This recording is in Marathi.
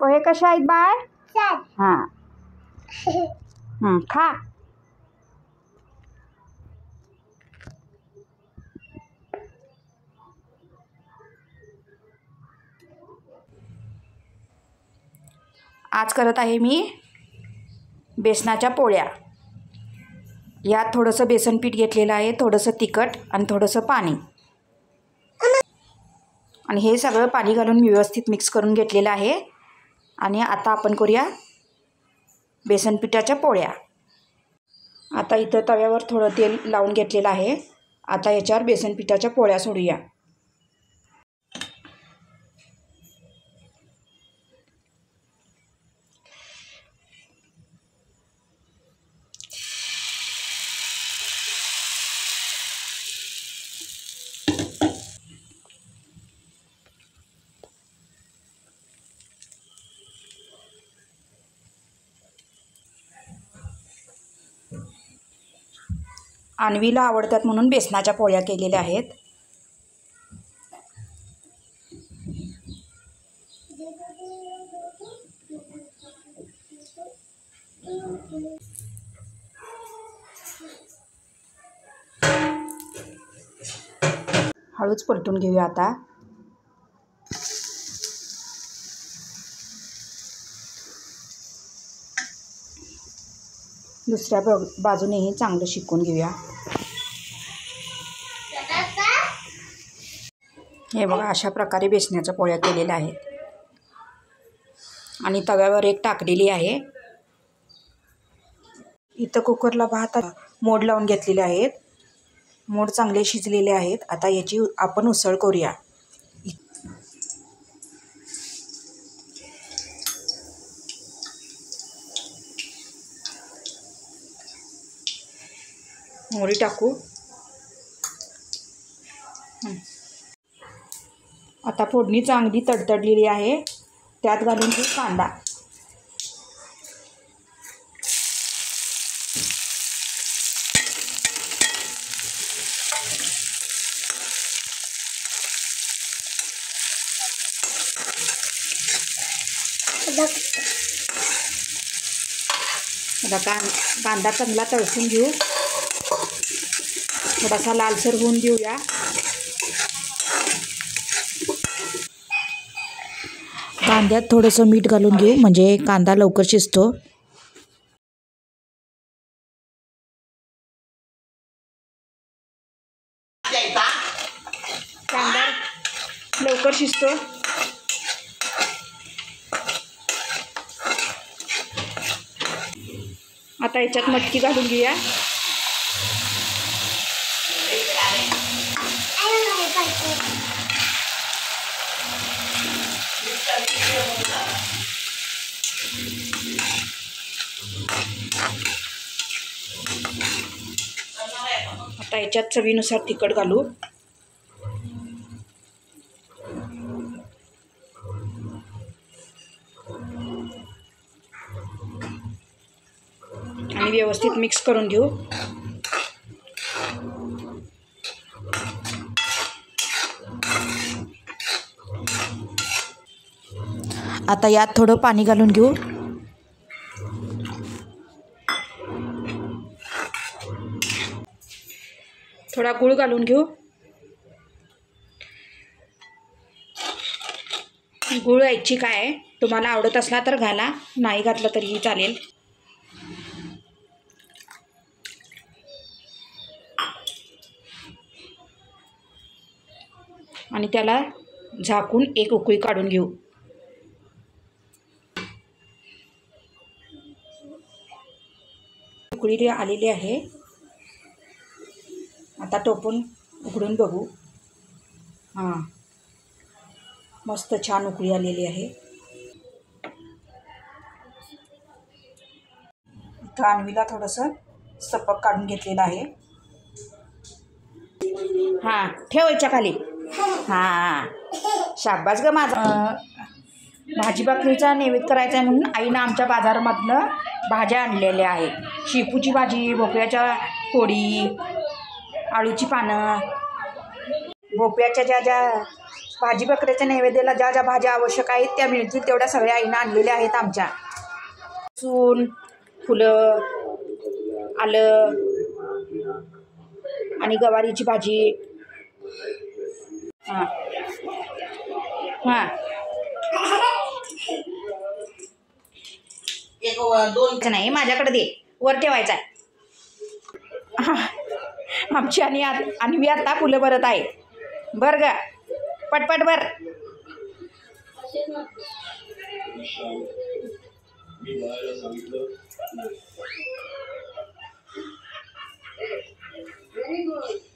पोहे कसे आहेत बाळ? हां. खा. आज करत आहे मी बेसनाच्या पोळ्या. यात थोडंसं बेसन पीठ घेतलेलं आहे, थोडंसं तिखट आणि थोडंसं पाणी, आणि हे सगळं पाणी घालून मी व्यवस्थित मिक्स करून घेतलेलं आहे. आणि आता आपण करूया बेसन पिठाच्या पोळ्या. आता इथं तव्यावर थोडं तेल लावून घेतलेलं आहे. आता याच्यावर बेसन पिठाच्या पोळ्या सोडूया. अन्वीला आवडतात म्हणून बेसनाच्या पोळ्या केलेल्या आहेत. हळूच परतून घेऊया आता. दुसऱ्या बाजूनेही चांगलं शिकून घेऊया. हे बघा, अशा प्रकारे बेसनाच्या पोळ्या केलेल्या आहेत. आणि तव्यावर एक टाकलेली आहे. इथं कुकरला भात मोड लावून घेतलेले आहेत. मोड चांगले शिजलेले आहेत. आता याची आपण उसळ करूया. मोहरी टाकू. आता फोडणी चांगली तडतडलेली आहे. त्यात घालून घेऊ कांदा. आता कांदा चांगला तळसून घेऊ. थोडासा लालसर होऊन देऊया. कांद्यात थोडंसं मीठ घालून घेऊ, म्हणजे कांदा लवकर शिजतो. कांदा लवकर शिजतो. आता याच्यात मटकी घालून घेऊया. आता याच्यात चवीनुसार तिखट घालू. आणि व्यवस्थित मिक्स करून घेऊ. आता यात थोडं पाणी घालून घेऊ. थोडा गूळ घालून घेऊ. गूळ ऐच्छिक आहे, तुम्हाला आवडत असला तर घाला, नाही घातलं तरीही चालेल. आणि त्याला झाकून एक उकळी काढून घेऊ. उकळी आलेली आहे. आता टोपून उघडून बघू. हां, मस्त छान उकळी आलेली आहे. इथं अन्वीला थोडंसं सपक काढून घेतलेलं आहे. हां, ठेवायच्या खाली. हां, शाबास ग माझा. भाजी भाकरीचा नैवेद्य करायचा आहे म्हणून आईनं आमच्या बाजारामधनं भाज्या आणलेल्या आहेत. शेपूची भाजी, भोपळ्याच्या फोडी, आळूची पानं, भोपळ्याच्या ज्या भाजी भाकरीच्या नैवेद्याला ज्या भाज्या आवश्यक आहेत त्या मिळतील तेवढ्या सगळ्या आईनं आणलेल्या आहेत आमच्या. लसूण, फुलं, आलं आणि गवारीची भाजी. हां हां दोन नाही, माझ्याकडे दे, वर ठेवायचा आहे. हां, आमची आणि मी आता फुलं भरत आहे. बर ग, पटपट बर. Very good.